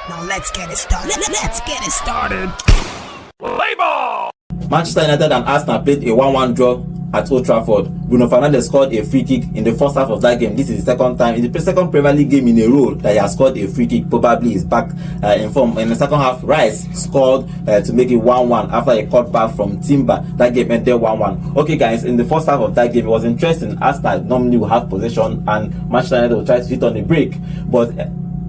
Now let's get it started. Let's get it started. Play ball! Manchester United and Arsenal played a 1-1 draw at Old Trafford. Bruno Fernandes scored a free kick in the first half of that game. This is the second time in the second Premier League game in a row that he has scored a free kick. Probably is back in form. In the second half, Rice scored to make it 1-1 after a cutback from Timber. That game ended 1-1. Okay, guys, in the first half of that game, it was interesting. Arsenal normally will have possession and Manchester United will try to hit on the break, but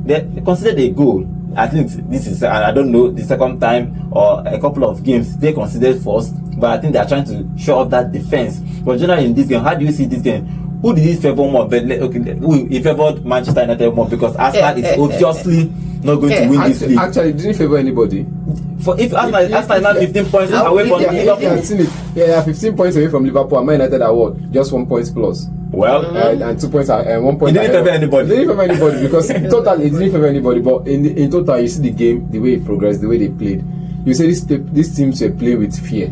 they considered a goal. I think this is, I don't know, the second time or a couple of games they considered first, but I think they are trying to show off that defense. But generally in this game, how do you see this game? Who did he favor more? But who he favored Manchester United more because Arsenal is obviously not going to win this league. Actually, didn't favor anybody. For if Arsenal now 15 points away from Liverpool, they are 15 points away from Liverpool. And Man United are what? Just 1 point plus. Well, and 2 points and 1 point. It didn't favor anybody. It didn't favor anybody because in total it didn't favor anybody. But in total, you see the game, the way it progressed, the way they played. You say these teams were playing with fear.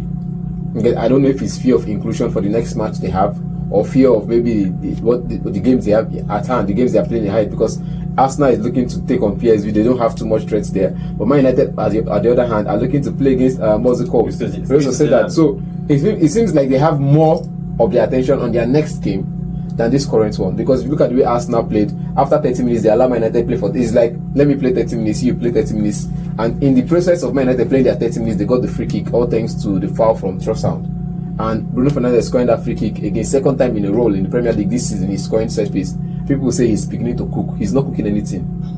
I don't know if it's fear of inclusion for the next match they have, or fear of maybe the games they have at hand, the games they are playing in height. Because Arsenal is looking to take on PSV, they don't have too much threats there. But Man United, at the other hand, are looking to play against Monaco. We also say that. So it seems like they have more of their attention on their next game than this current one. Because if you look at the way Arsenal played, after 30 minutes, they allow Man United play for. It's like, let me play 30 minutes, you play 30 minutes. And in the process of Man United playing their 30 minutes, they got the free kick, all thanks to the foul from Trossard. And Bruno Fernandes scoring that free kick again, second time in a row in the Premier League this season. He's scoring set piece. People say he's beginning to cook. He's not cooking anything.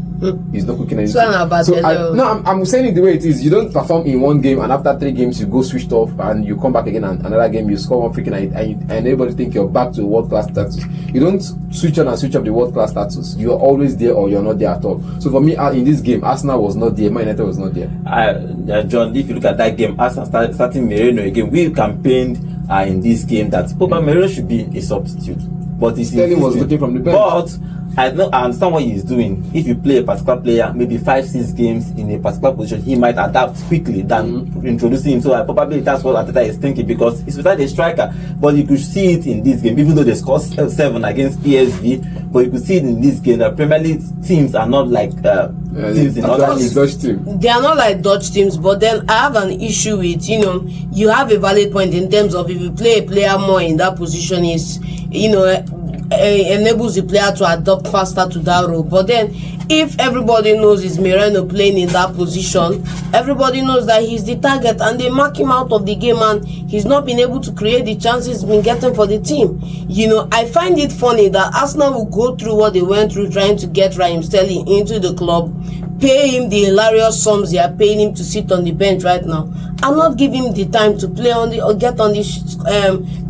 He's not cooking anything. I'm saying it the way it is. You don't perform in one game and after 3 games you go switched off and you come back again and another game you score one freaking and everybody think you're back to world class status. You don't switch on and switch off the world class status. You're always there or you're not there at all. So for me, in this game, Arsenal was not there. Man United was not there. John, if you look at that game, Arsenal starting Merino again. We campaigned in this game that Pogba Merino should be a substitute, but Sterling was looking from the bench. But I understand what he's doing. If you play a particular player, maybe 5-6 games in a particular position, he might adapt quickly than introducing him. So probably that's what Arteta is thinking because he's without a striker. But you could see it in this game, even though they scored 7 against PSV. But you could see it in this game that Premier League teams are not like teams in other leagues. They are not like Dutch teams. But then I have an issue with, you have a valid point in terms of if you play a player more in that position is, enables the player to adapt faster to that role. But then if everybody knows it's Merino playing in that position, everybody knows that he's the target and they mark him out of the game and he's not been able to create the chances he's been getting for the team. I find it funny that Arsenal will go through what they went through trying to get Raheem Sterling into the club, pay him the hilarious sums they are paying him to sit on the bench right now, and not give him the time to play on the or get on the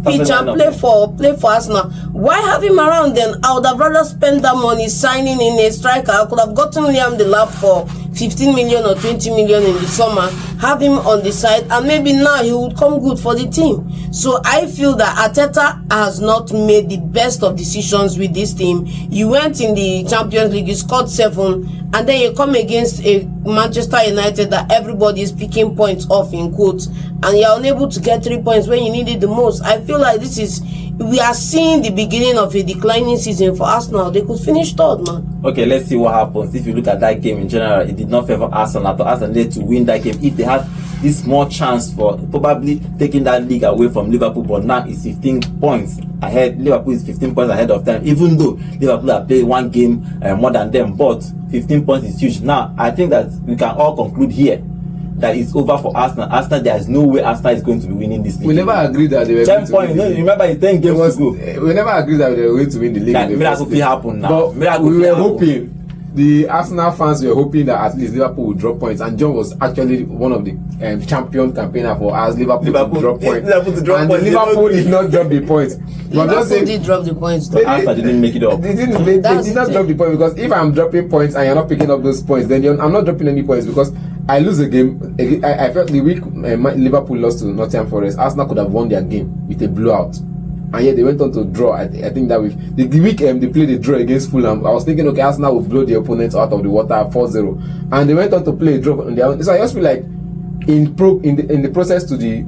pitch and play for Arsenal. Why have him around then? I would have rather spent that money signing in a striker. I could have gotten Liam Delap for 15 million or 20 million in the summer, have him on the side, and maybe now he would come good for the team. So I feel that Arteta has not made the best of decisions with this team. You went in the Champions League, you scored 7, and then you come against a Manchester United that everybody is picking points off in quotes, and you're unable to get 3 points when you need it the most. I feel like we are seeing the beginning of a declining season for Arsenal. They could finish 3rd, man. Okay, let's see what happens. If you look at that game in general, it did not favor Arsenal. But Arsenal needed to win that game if they had this small chance for probably taking that league away from Liverpool. But now it's 15 points ahead. Liverpool is 15 points ahead of them, even though Liverpool have played 1 game more than them. But 15 points is huge. Now, I think that we can all conclude here that it's over for Arsenal. Arsenal, there is no way Arsenal is going to be winning this league. We never agreed that they were 10 points. No, remember it's 10 games to go. We never agreed that they were going to win the league. That miracle will happen now. But we were hoping. The Arsenal fans were hoping that at least Liverpool would drop points, and John was actually one of the champion campaigner for us. Liverpool to drop points, and Liverpool did not drop the points. Liverpool did drop the points. Arsenal didn't make it up. They did not drop the point, because if I'm dropping points and you're not picking up those points, then I'm not dropping any points, because I lose a game. I felt the week Liverpool lost to Nottingham Forest, Arsenal could have won their game with a blowout. And yet they went on to draw. I think that week. The week they played a draw against Fulham. I was thinking, okay, Arsenal will blow the opponents out of the water 4-0. And they went on to play a draw on their own. So I just feel like in the process to the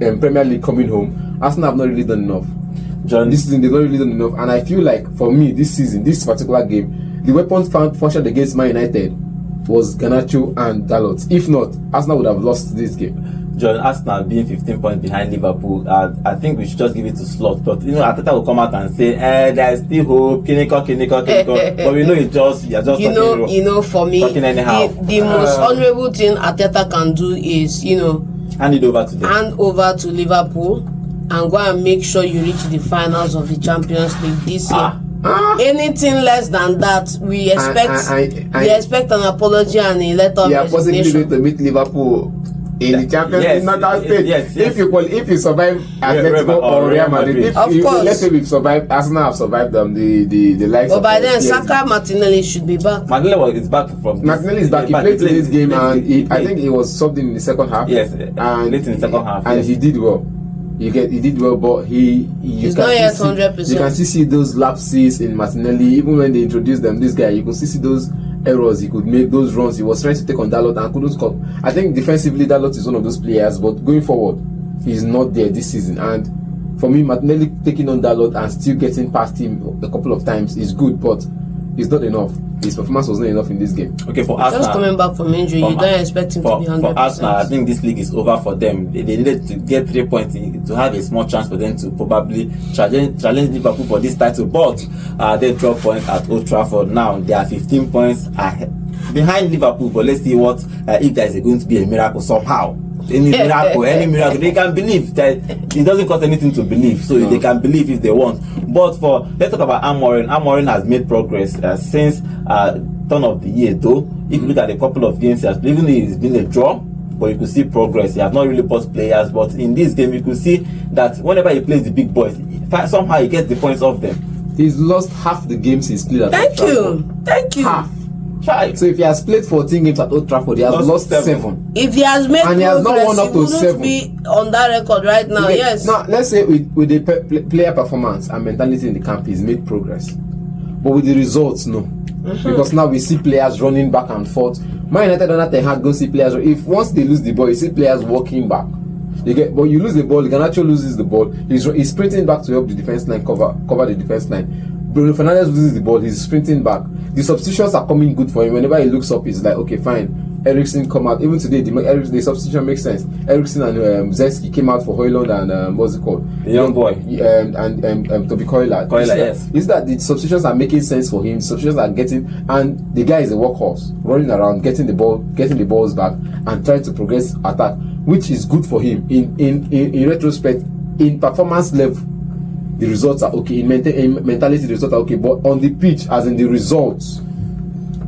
Premier League coming home, Arsenal have not really done enough. John, this season they've not really done enough. And I feel like for me, this season, this particular game, the weapons functioned against Man United was Garnacho and Dalot. If not, Arsenal would have lost this game. John, Arsenal being 15 points behind Liverpool, I think we should just give it to Slot. But Arteta will come out and say, there is still hope, Kiniko. But we know you're just for me, the most honourable thing Arteta can do is, hand it over to them. Hand over to Liverpool and go and make sure you reach the finals of the Champions League this year. Anything less than that, we expect an apology and a letter of resignation. Possibly going to meet Liverpool in the Champions League knockout stage. Yes. If you survive Atletico or Real Madrid, let's say we've survived, Arsenal have survived the likes of. But by then, Saka Martinelli should be back. Martinelli is back from. Martinelli is back. He played today's game and I think he was subbed in the second half. Yes, late in the second half. And he did well. He did well, but he's not yet 100%. You can see those lapses in Martinelli. Even when they introduced them, this guy, you could see those errors he could make, those runs he was trying to take on Dalot and couldn't score. I think defensively Dalot is one of those players, but going forward, he's not there this season. And for me, Martinelli taking on Dalot and still getting past him a couple of times is good, but it's not enough. His performance was not enough in this game. Okay, for Arsenal, just coming back from injury, you don't expect him to be 100%. For Arsenal, I think this league is over for them. They needed to get 3 points to have a small chance for them to probably challenge Liverpool for this title. But they drop points at Old Trafford. Now they are 15 points behind Liverpool. But let's see what if there is going to be a miracle somehow. Any miracle, they can believe that it doesn't cost anything to believe, so they can believe if they want. But let's talk about Amorim. Amorim has made progress since turn of the year, though. If you look at a couple of games, even though it's been a draw, but you could see progress. He has not really bought players, but in this game, you could see that whenever he plays the big boys, somehow he gets the points off them. He's lost half the games he's played at Old Trafford. Thank you. Half. So if he has played 14 games at Old Trafford, he has lost 7. If he has made progress, he has not won up to 7. Be on that record right now. Okay. Yes. Now let's say with the player performance and mentality in the camp, he's made progress, but with the results, no. Because now we see players running back and forth. Man United don't have to go see players. If once they lose the ball, you see players walking back. But you lose the ball, Garnacho loses the ball. He's sprinting back to help the defense line cover the defense line. Bruno Fernandes loses the ball, he's sprinting back. The substitutions are coming good for him. Whenever he looks up, he's like, okay, fine. Eriksen come out. Even today, the substitution makes sense. Eriksen and Zeski came out for Højlund and what's it called? The young boy. And Toby Koila. Yes. Is that the substitutions are making sense for him? Substitutions are getting, and the guy is a workhorse, running around, getting the balls back, and trying to progress attack, which is good for him. In retrospect, in performance level, the results are okay. In mentality, the results are okay. But on the pitch, as in the results,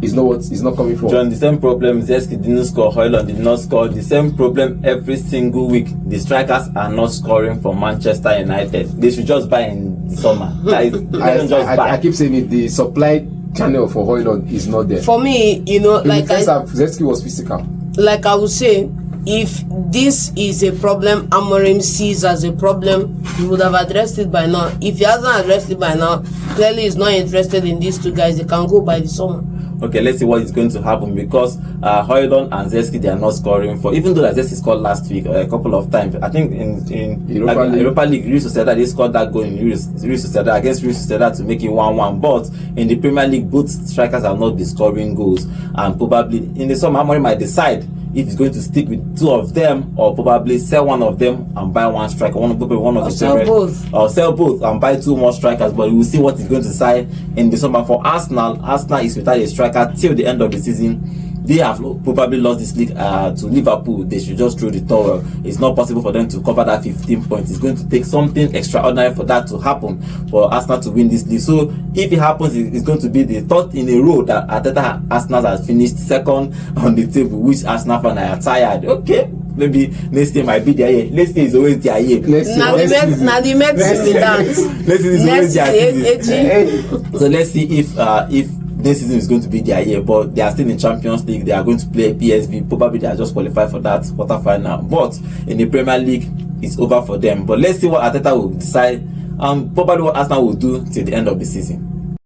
is not coming from. John, the same problem. Zeski didn't score. Højlund did not score. The same problem every single week. The strikers are not scoring for Manchester United. They should just buy in the summer. I keep saying it. The supply channel for Højlund is not there. For me, Zeski was physical. Like I would say, if this is a problem Amorim sees as a problem, he would have addressed it by now. If he hasn't addressed it by now, clearly he's not interested in these two guys. They can go by the summer. Okay, let's see what is going to happen, because Højlund and Zeski, they are not scoring for, even though Zeski scored last week a couple of times. I think in Europa League, Real Sociedad, they scored that goal in Real Sociedad against Real Sociedad to make it 1-1. But in the Premier League, both strikers have not been scoring goals, and probably in the summer, Amorim might decide if he's going to stick with 2 of them, or probably sell one of them and buy one striker. Sell both and buy 2 more strikers. But we'll see what he's going to decide in the summer. For Arsenal is without a striker till the end of the season. They have probably lost this league to Liverpool. They should just throw the towel. It's not possible for them to cover that 15 points. It's going to take something extraordinary for that to happen, for Arsenal to win this league. So if it happens, it's going to be the 3rd in a row that Arsenal has finished 2nd on the table, which Arsenal fans are tired. Okay, maybe next year might be their year. Next year is always their year. Now the medicine dance. Next season is always their season. So let's see if this season is going to be their year, but they are still in Champions League. They are going to play PSV. Probably they are just qualified for that quarterfinal. But in the Premier League, it's over for them. But let's see what Arteta will decide, and probably what Arsenal will do till the end of the season.